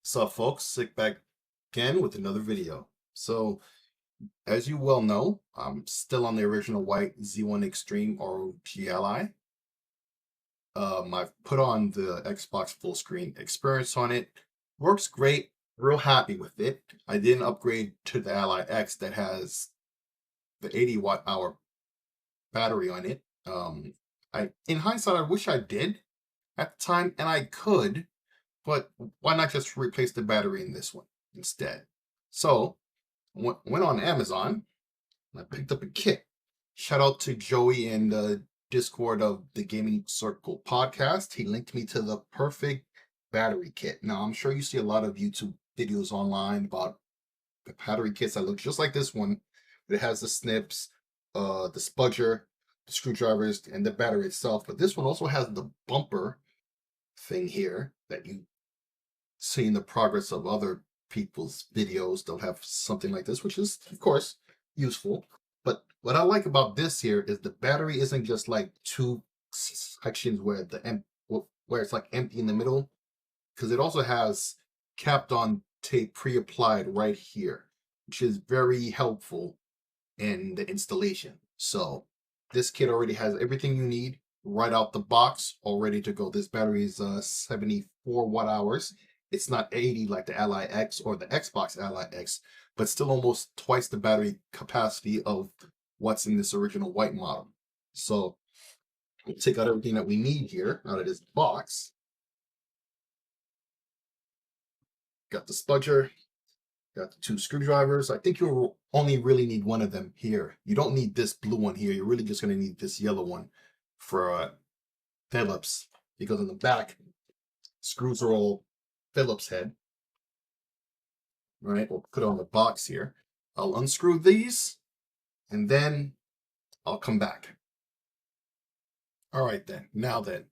Sup folks, Sick back again with another video. So as you well know, I'm still on the original white Z1 Extreme ROG Ally. I've put on the Xbox full screen experience on it. Works great, real happy with it. I didn't upgrade to the Ally X that has the 80 watt hour battery on it. In hindsight, I wish I did at the time, and I could, but why not just replace the battery in this one instead? So went on Amazon and I picked up a kit. Shout out to Joey in the Discord of the Gaming Circle podcast. He linked me to the perfect battery kit. Now, I'm sure you see a lot of YouTube videos online about the battery kits that look just like this one. It has the snips, the spudger, the screwdrivers, and the battery itself. But this one also has the bumper thing here that you see in the progress of other people's videos. They'll have something like this, which is, of course, useful. But what I like about this here is the battery isn't just like two sections where where it's like empty in the middle, because it also has capped on tape pre-applied right here, which is very helpful in the installation. So this kit already has everything you need right out the box, all ready to go. This battery is 74 watt hours. It's not 80 like the Ally X or the Xbox Ally X, but still almost twice the battery capacity of what's in this original white model. So we'll take out everything that we need here out of this box. Got the spudger, got the two screwdrivers. I think you'll only really need one of them here. You don't need this blue one here. You're really just going to need this yellow one for Phillips, because on the back, screws are all Phillips head. All right, we'll put it on the box here. I'll unscrew these and then I'll come back. All right then, now that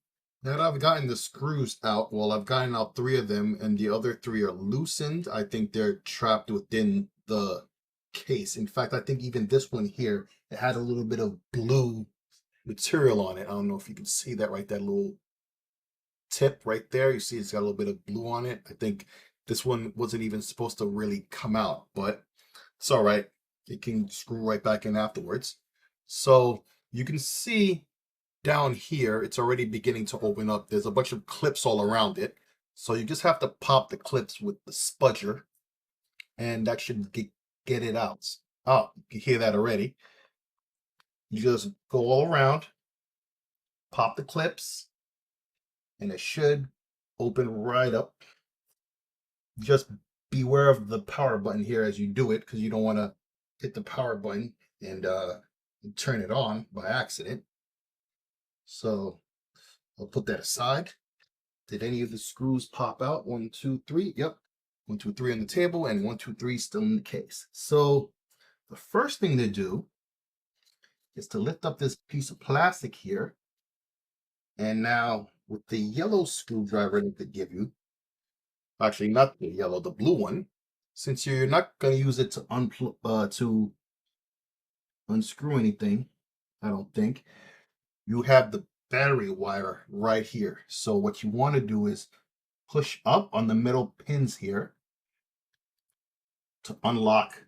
I've gotten the screws out, well, I've gotten out 3 of them and the other 3 are loosened. I think they're trapped within the case. In fact, I think even this one here, it had a little bit of blue material on it. I don't know if you can see that right, that little tip right there. You see it's got a little bit of blue on it. I think this one wasn't even supposed to really come out, but it's all right. It can screw right back in afterwards. So you can see down here, it's already beginning to open up. There's a bunch of clips all around it. So you just have to pop the clips with the spudger and that should get it out. Oh, you can hear that already. You just go all around, pop the clips, and it should open right up. Just beware of the power button here as you do it, because you don't want to hit the power button and turn it on by accident. So I'll put that aside. Did any of the screws pop out? 1, 2, 3. Yep. 1, 2, 3 on the table, and 1, 2, 3 still in the case. So the first thing to do is to lift up this piece of plastic here. And now with the yellow screwdriver that they give you, actually not the yellow, the blue one, since you're not going to use it to unscrew anything, I don't think, you have the battery wire right here. So what you want to do is push up on the middle pins here to unlock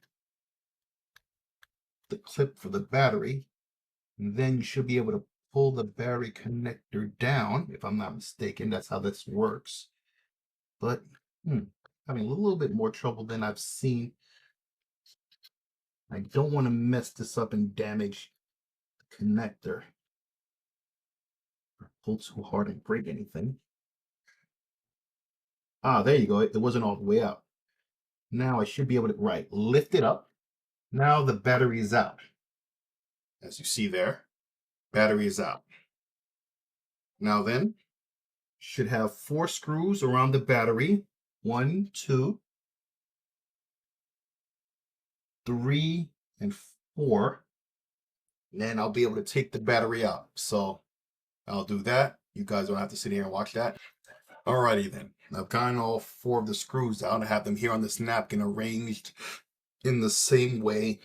the clip for the battery. And then you should be able to pull the battery connector down, if I'm not mistaken. That's how this works. But having a little bit more trouble than I've seen. I don't want to mess this up and damage the connector, or pull too hard and break anything. Ah, there you go. It wasn't all the way out. Now I should be able to, lift it up. Now the battery is out. As you see there, battery is out. Now then, should have 4 screws around the battery. 1, 2, 3, and 4. And then I'll be able to take the battery out. So I'll do that. You guys don't have to sit here and watch that. Alrighty then. I've gotten all 4 of the screws out. I have them here on this napkin arranged in the same way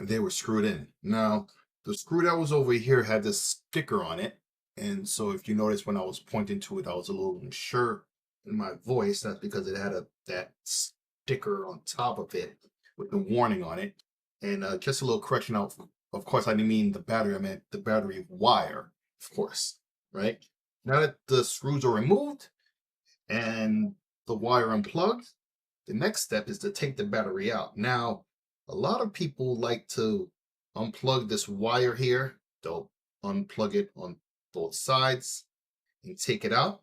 they were screwed in. Now, the screw that was over here had this sticker on it. And so if you notice when I was pointing to it, I was a little unsure in my voice. That's because it had that sticker on top of it with the warning on it. And just a little correction out. Of course, I didn't mean the battery. I meant the battery wire, of course, right? Now that the screws are removed and the wire unplugged, the next step is to take the battery out. Now, a lot of people like to unplug this wire here. They'll unplug it on both sides and take it out.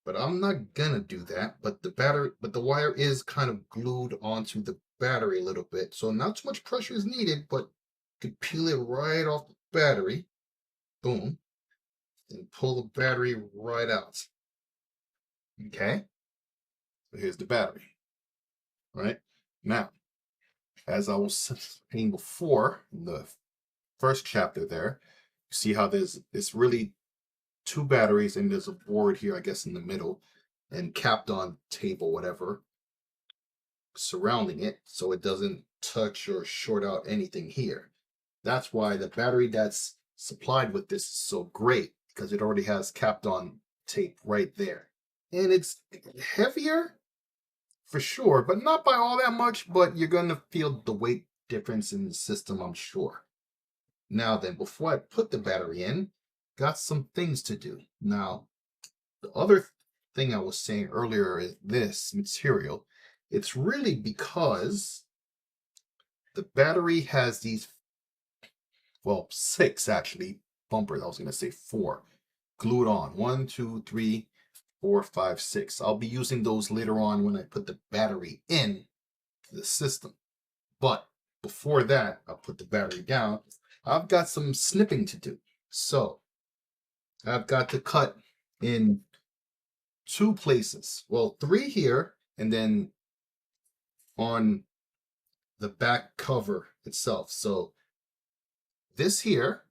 But I'm not gonna do that. But the wire is kind of glued onto the battery a little bit. So not too much pressure is needed, but you could peel it right off the battery. Boom. And pull the battery right out. Okay. So here's the battery. Right? Now, as I was saying before in the first chapter there, you see how it's really two batteries and there's a board here, I guess, in the middle and capped on tape or whatever surrounding it so it doesn't touch or short out anything here. That's why the battery that's supplied with this is so great, because it already has capped on tape right there. And it's heavier for sure, but not by all that much, but you're going to feel the weight difference in the system, I'm sure. Now then, before I put the battery in, got some things to do. Now, the other thing I was saying earlier is this material. It's really because the battery has these, well, 6 actually bumpers. I was going to say 4 glued on. 1, 2, 3, 4, 5, 6. I'll be using those later on when I put the battery in the system. But before that, I'll put the battery down. I've got some snipping to do. So I've got to cut in 2 places. Well, 3 here, and then on the back cover itself. So this here,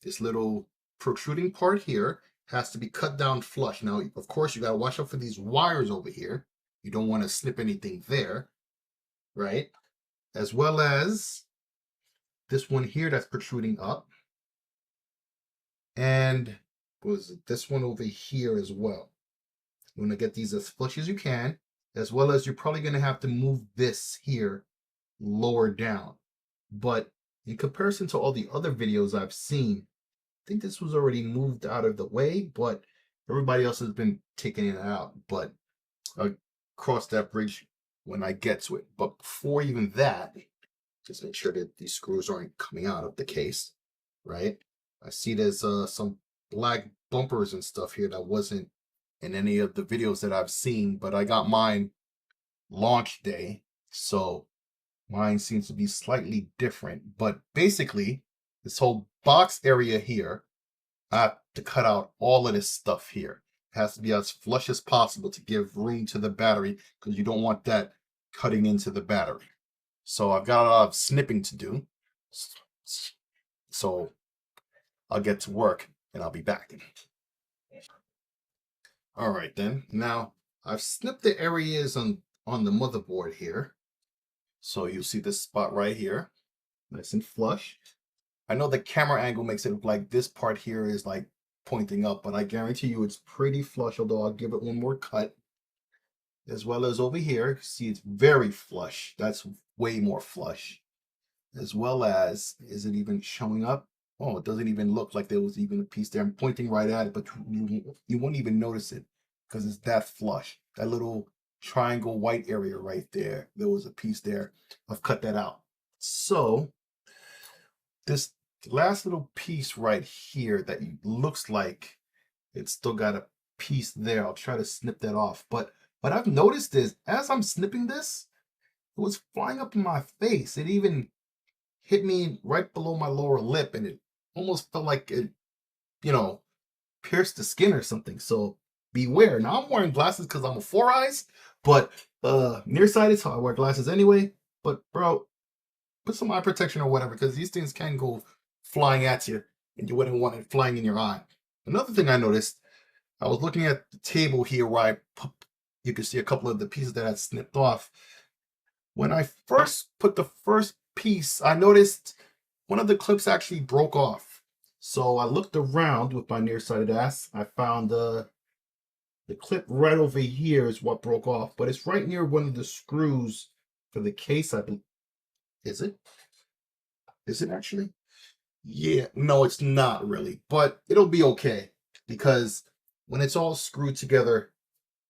this little protruding part here, has to be cut down flush. Now, of course, you got to watch out for these wires over here. You don't want to snip anything there, right? As well as this one here that's protruding up. And was this one over here as well. You want to get these as flush as you can, as well as you're probably going to have to move this here lower down. But in comparison to all the other videos I've seen, I think this was already moved out of the way, but everybody else has been taking it out. But I'll cross that bridge when I get to it. But before even that, just make sure that these screws aren't coming out of the case, right? I see there's some black bumpers and stuff here that wasn't in any of the videos that I've seen, but I got mine launch day, so mine seems to be slightly different. But basically, this whole box area here, I have to cut out all of this stuff here. It has to be as flush as possible to give room to the battery, because you don't want that cutting into the battery. So I've got a lot of snipping to do. So I'll get to work and I'll be back. All right then. Now I've snipped the areas on the motherboard here. So you'll see this spot right here, nice and flush. I know the camera angle makes it look like this part here is like pointing up, but I guarantee you it's pretty flush, although I'll give it one more cut. As well as over here, see it's very flush. That's way more flush. As well as, is it even showing up? Oh, it doesn't even look like there was even a piece there. I'm pointing right at it, but you won't even notice it because it's that flush. That little triangle white area right there, there was a piece there. I've cut that out. So this last little piece right here that looks like it's still got a piece there. I'll try to snip that off. But what I've noticed is as I'm snipping this, it was flying up in my face. It even hit me right below my lower lip, and it almost felt like it, pierced the skin or something. So beware. Now I'm wearing glasses because I'm a 4 eyes, but nearsighted, so I wear glasses anyway. But bro, put some eye protection or whatever, because these things can go flying at you, and you wouldn't want it flying in your eye. Another thing I noticed, I was looking at the table here where you can see a couple of the pieces that I snipped off. When I first put the first piece, I noticed one of the clips actually broke off. So I looked around with my nearsighted ass. I found the The clip right over here is what broke off, but it's right near one of the screws for the case, I believe. Is it? Is it actually? Yeah, no, it's not really, but it'll be okay because when it's all screwed together,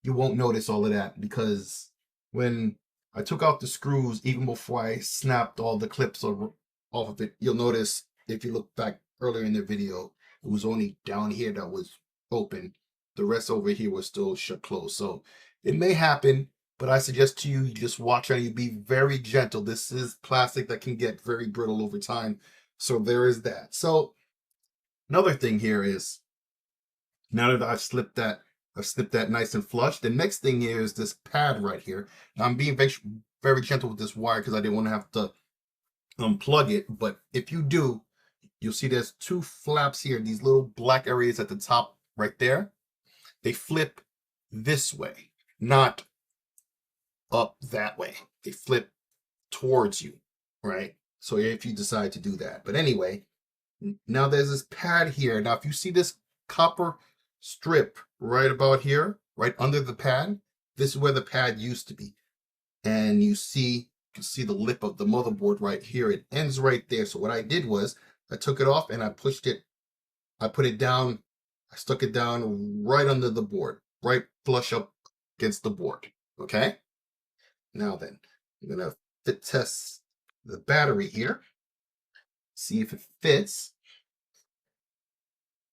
you won't notice all of that because when I took out the screws, even before I snapped all the clips off of it, you'll notice if you look back earlier in the video, it was only down here that was open. The rest over here was still shut closed. So it may happen, but I suggest to you, you just watch and you be very gentle. This is plastic that can get very brittle over time. So there is that. So another thing here is now that I've snipped that nice and flush. The next thing here is this pad right here. Now I'm being very, very gentle with this wire because I didn't want to have to unplug it. But if you do, you'll see there's two flaps here. These little black areas at the top right there. They flip this way, not up that way. They flip towards you, right? So if you decide to do that. But anyway, now there's this pad here. Now if you see this copper strip right about here, right under the pad, this is where the pad used to be. And you can see the lip of the motherboard right here. It ends right there. So what I did was I took it off and I put it down, I stuck it down right under the board, right flush up against the board. Okay. Now then, I'm gonna fit test the battery here, see if it fits.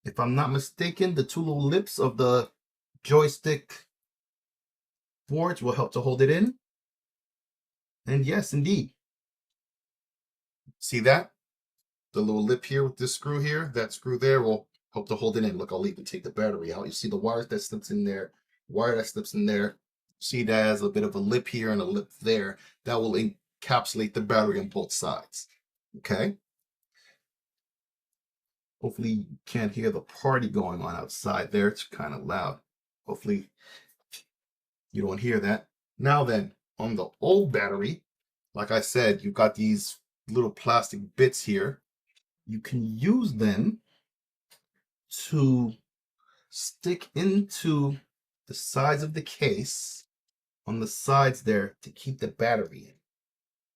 If I'm not mistaken, the two little lips of the joystick boards will help to hold it in. And yes, indeed. See that? The little lip here with this screw here, that screw there will help to hold it in. Look, I'll even take the battery out. You see the wires that slips in there, wire that slips in there. See that has a bit of a lip here and a lip there. That will encapsulate the battery on both sides. Okay? Hopefully you can't hear the party going on outside there. It's kind of loud. Hopefully you don't hear that. Now then, on the old battery, like I said, you've got these little plastic bits here. You can use them to stick into the sides of the case on the sides there to keep the battery in.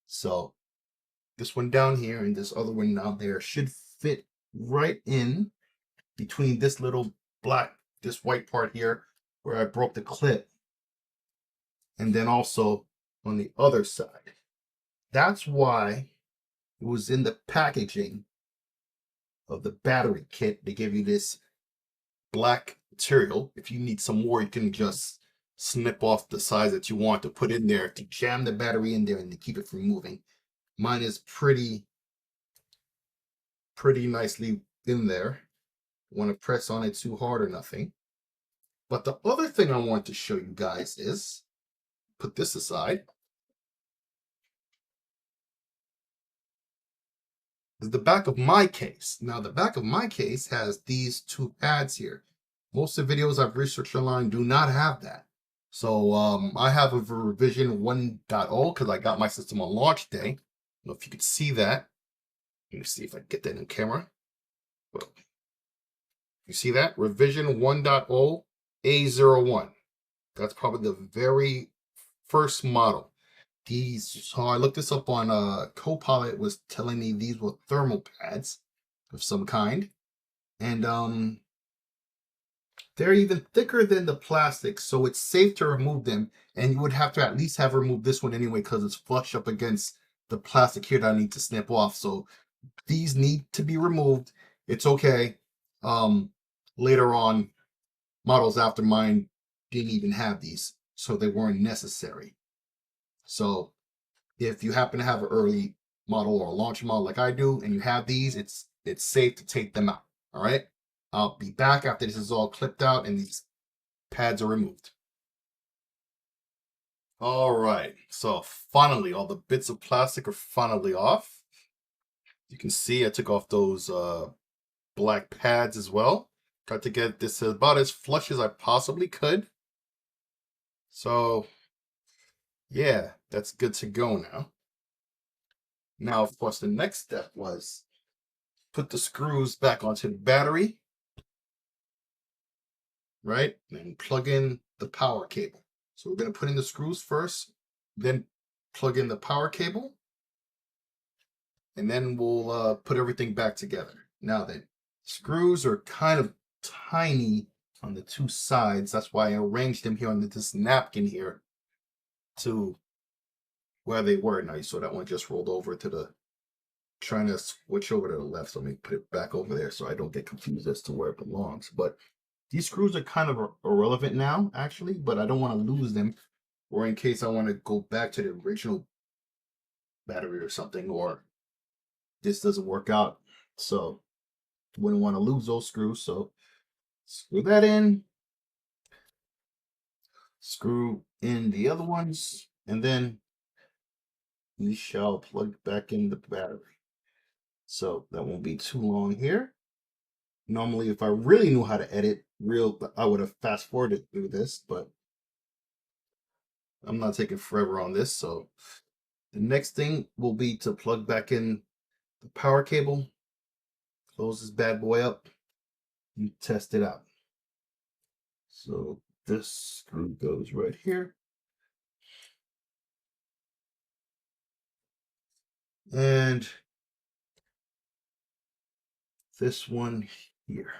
So this one down here and this other one down there should fit right in between this little this white part here where I broke the clip, and then also on the other side. That's why it was in the packaging of the battery kit. They give you this black material. If you need some more, you can just snip off the size that you want to put in there to jam the battery in there and to keep it from moving. Mine is pretty nicely in there. Want to press on it too hard or nothing. But the other thing I want to show you guys is, put this aside, is the back of my case. Now the back of my case has these two pads here. Most of the videos I've researched online do not have that. So I have a revision 1.0 because I got my system on launch day. I don't know if you could see that. Let me see if I can get that in camera. Well, you see that? Revision 1.0 A01. That's probably the very first model. So I looked this up on Copilot, was telling me these were thermal pads of some kind. And they're even thicker than the plastic, so it's safe to remove them. And you would have to at least have removed this one anyway because it's flush up against the plastic here that I need to snip off. So these need to be removed. It's okay. Later on, models after mine didn't even have these, so they weren't necessary. So if you happen to have an early model or a launch model like I do, and you have these, it's safe to take them out. All right. I'll be back after this is all clipped out and these pads are removed. All right. So finally, all the bits of plastic are finally off. You can see I took off those black pads as well. Got to get this about as flush as I possibly could. So yeah, that's good to go now. Now, of course, the next step was put the screws back onto the battery. right? And plug in the power cable. So we're going to put in the screws first, then plug in the power cable, and then we'll put everything back together. Now then, screws are kind of tiny on the two sides. That's why I arranged them here on this napkin here to where they were. Now you saw that one just rolled over to the, trying to switch over to the left. So let me put it back over there so I don't get confused as to where it belongs. But these screws are kind of irrelevant now, actually, but I don't want to lose them, or in case I want to go back to the original battery or something, or this doesn't work out. So wouldn't want to lose those screws. So screw that in, screw in the other ones, and then we shall plug back in the battery. So that won't be too long here. Normally, if I really knew how to edit I would have fast forwarded through this, but I'm not taking forever on this. So the next thing will be to plug back in the power cable, close this bad boy up, and test it out. So this screw goes right here. And this one here.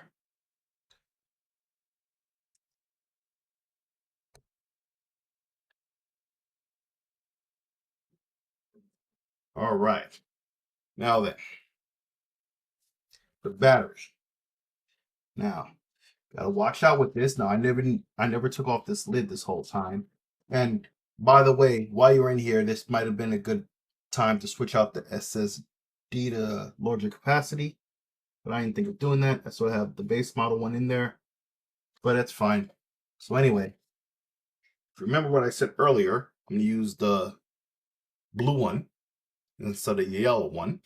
All right. Now then, the battery. Now, gotta watch out with this. Now, I never took off this lid this whole time. And by the way, while you're in here, this might have been a good time to switch out the SSD to larger capacity, but I didn't think of doing that. So I have the base model one in there, but that's fine. So anyway, remember what I said earlier, I'm gonna use the blue one instead of the yellow one.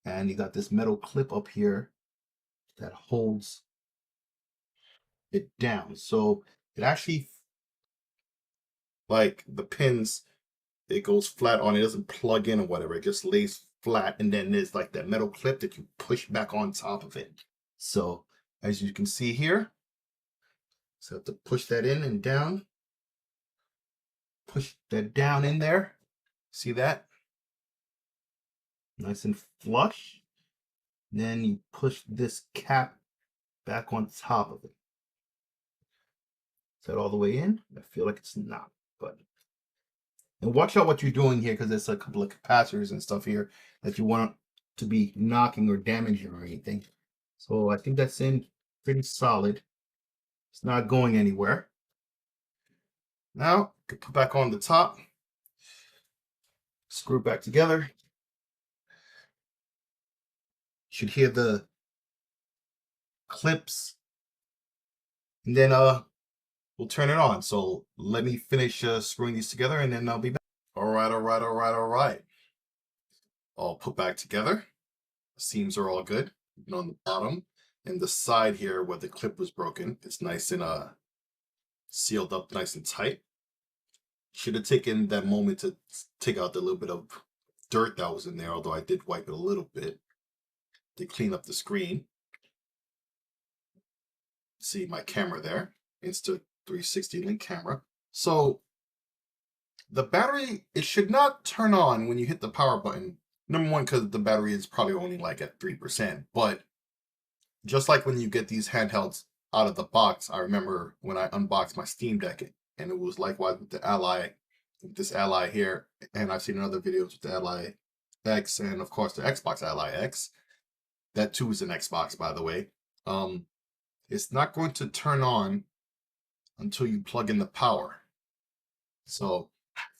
And you got this metal clip up here that holds it down. So it actually, like the pins, it goes flat on, it doesn't plug in or whatever, it just lays flat, and then there's like that metal clip that you push back on top of it. So as you can see here, so I have to push that in and down, push that down in there, see that? Nice and flush. Then you push this cap back on top of it. Is that all the way in? I feel like it's not, but. And watch out what you're doing here, because there's a couple of capacitors and stuff here that you want to be knocking or damaging or anything. So I think that's in pretty solid. It's not going anywhere. Now, put back on the top, screw it back together. Should hear the clips, and then we'll turn it on. So let me finish screwing these together, and then I'll be back. All right. All put back together. The seams are all good. And on the bottom and the side here where the clip was broken, it's nice and sealed up nice and tight. Should have taken that moment to take out the little bit of dirt that was in there, although I did wipe it a little bit to clean up the screen. See my camera there, Insta360 link camera. So the battery, it should not turn on when you hit the power button. Number one, because the battery is probably only like at 3%, but just like when you get these handhelds out of the box, I remember when I unboxed my Steam Deck, and it was likewise with the Ally, with this Ally here, and I've seen other videos with the Ally X, and of course the Xbox Ally X. That too is an Xbox, by the way. It's not going to turn on until you plug in the power. So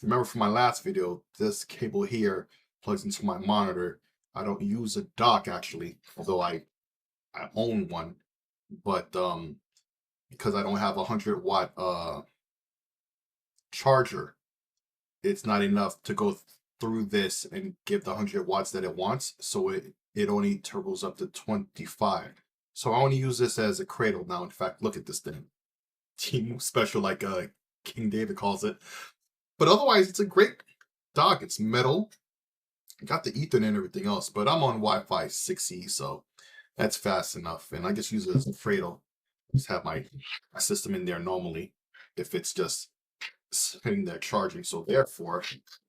remember from my last video, this cable here plugs into my monitor. I don't use a dock actually, although I own one, but because I don't have a 100-watt charger, it's not enough to go through this and give the 100 watts that it wants. So it only turbos up to 25. So I only use this as a cradle now. In fact, look at this thing. Team special, like King David calls it. But otherwise, it's a great dock. It's metal. Got the Ethernet and everything else, but I'm on Wi-Fi 6E, so that's fast enough. And I just use it as a cradle. just have my system in there normally if it's just sitting there charging. So therefore,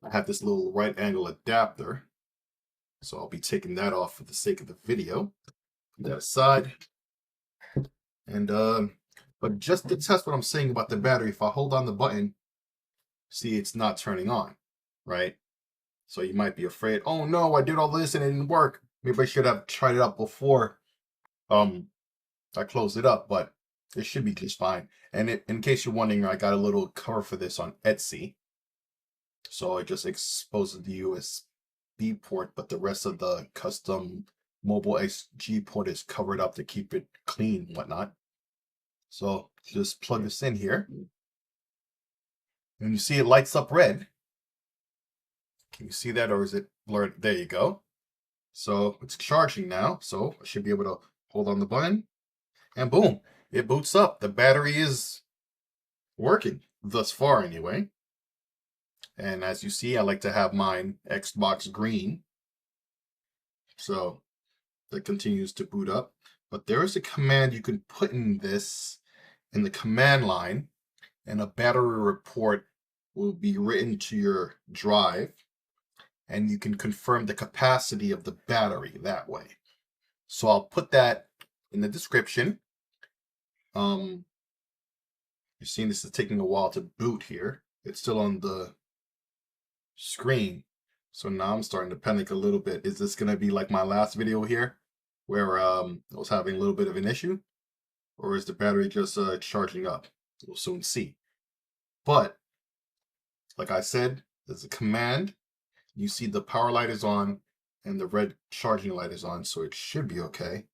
I have this little right angle adapter. So I'll be taking that off for the sake of the video. Put that aside. And but just to test what I'm saying about the battery, if I hold on the button, see it's not turning on, right? So you might be afraid, oh no, I did all this and it didn't work. Maybe I should have tried it out before I closed it up, but it should be just fine. And in case you're wondering, I got a little cover for this on Etsy. So it just exposes the USB port, but the rest of the custom mobile XG port is covered up to keep it clean and whatnot. So just plug this in here. And you see it lights up red. Can you see that, or is it blurred? There you go. So it's charging now. So I should be able to hold on the button and boom, it boots up. The battery is working thus far anyway. And as you see, I like to have mine Xbox green. So that continues to boot up. But there is a command you can put in this in the command line, and a battery report will be written to your drive, and you can confirm the capacity of the battery that way. So I'll put that in the description. You're seeing this is taking a while to boot here. It's still on the screen. So now I'm starting to panic a little bit. Is this going to be like my last video here where I was having a little bit of an issue? Or is the battery just charging up? We'll soon see. But like I said, there's a command. You see the power light is on and the red charging light is on, so it should be okay.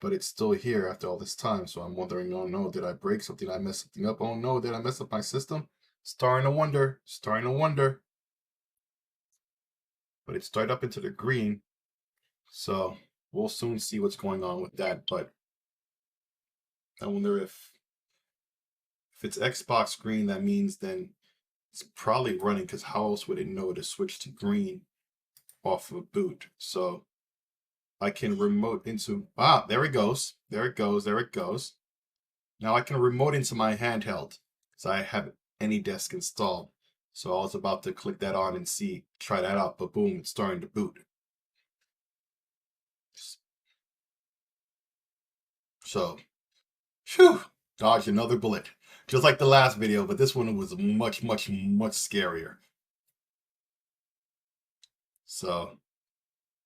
But it's still here after all this time. So I'm wondering, oh no, did I break something? Did I mess something up? Oh no, did I mess up my system? Starting to wonder, starting to wonder. But it started up into the green. So we'll soon see what's going on with that. But I wonder if it's Xbox green, that means then it's probably running, because how else would it know to switch to green off of boot? So I can remote into, there it goes. There it goes. There it goes. Now I can remote into my handheld because I have AnyDesk installed. So I was about to click that on and try that out, but boom, it's starting to boot. So, phew, dodged another bullet. Just like the last video, but this one was much, much, much scarier. So, a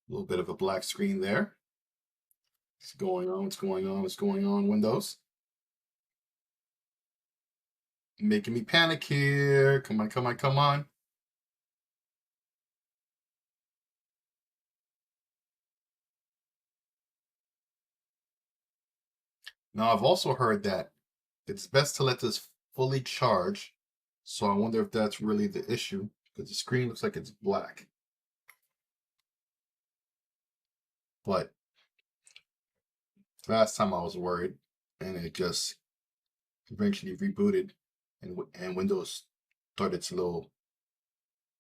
little bit of a black screen there. What's going on? What's going on? What's going on? Windows. Making me panic here. Come on, come on, come on. Now, I've also heard that it's best to let this fully charge. So I wonder if that's really the issue, because the screen looks like it's black. But last time I was worried, and it just eventually rebooted, and Windows started its little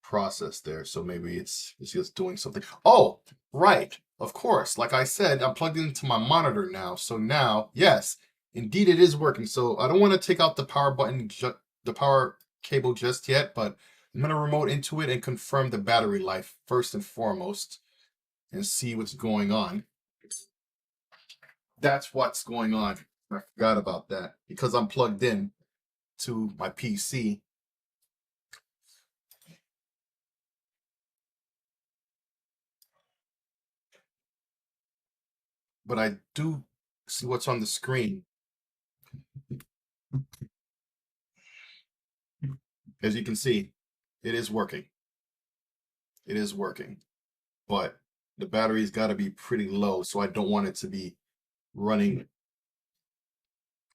process there. So maybe it's just doing something. Oh, right. Of course. Like I said, I'm plugged into my monitor now. So now, yes, indeed it is working. So I don't want to take out the power button, the power cable just yet, but I'm going to remote into it and confirm the battery life first and foremost and see what's going on. That's what's going on. I forgot about that because I'm plugged in to my PC. But I do see what's on the screen. As you can see, it is working. It is working. But the battery's got to be pretty low, so I don't want it to be running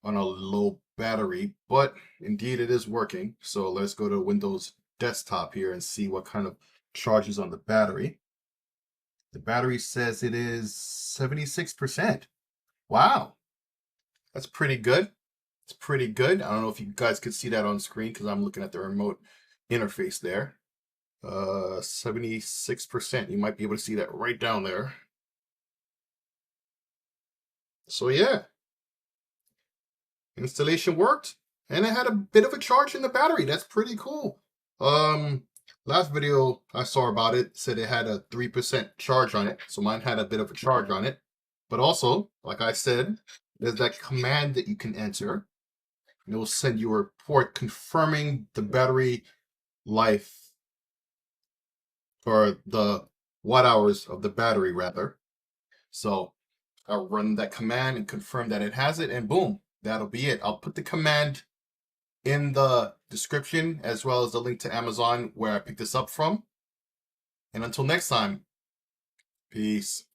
on a low battery. But indeed, it is working. So let's go to Windows Desktop here and see what kind of charges on the battery. The battery says it is 76%. Wow. That's pretty good. It's pretty good. I don't know if you guys could see that on screen because I'm looking at the remote interface there. 76%. You might be able to see that right down there. So yeah, Installation worked, and it had a bit of a charge in the battery. That's pretty cool. Last video I saw about it said it had a 3% charge on it, so mine had a bit of a charge on it. But also, like I said, there's that command that you can enter, and it will send you a report confirming the battery life, or the watt hours of the battery rather. So I'll run that command and confirm that it has it, and boom, that'll be it. I'll put the command in the description, as well as the link to Amazon where I picked this up from. And until next time, peace.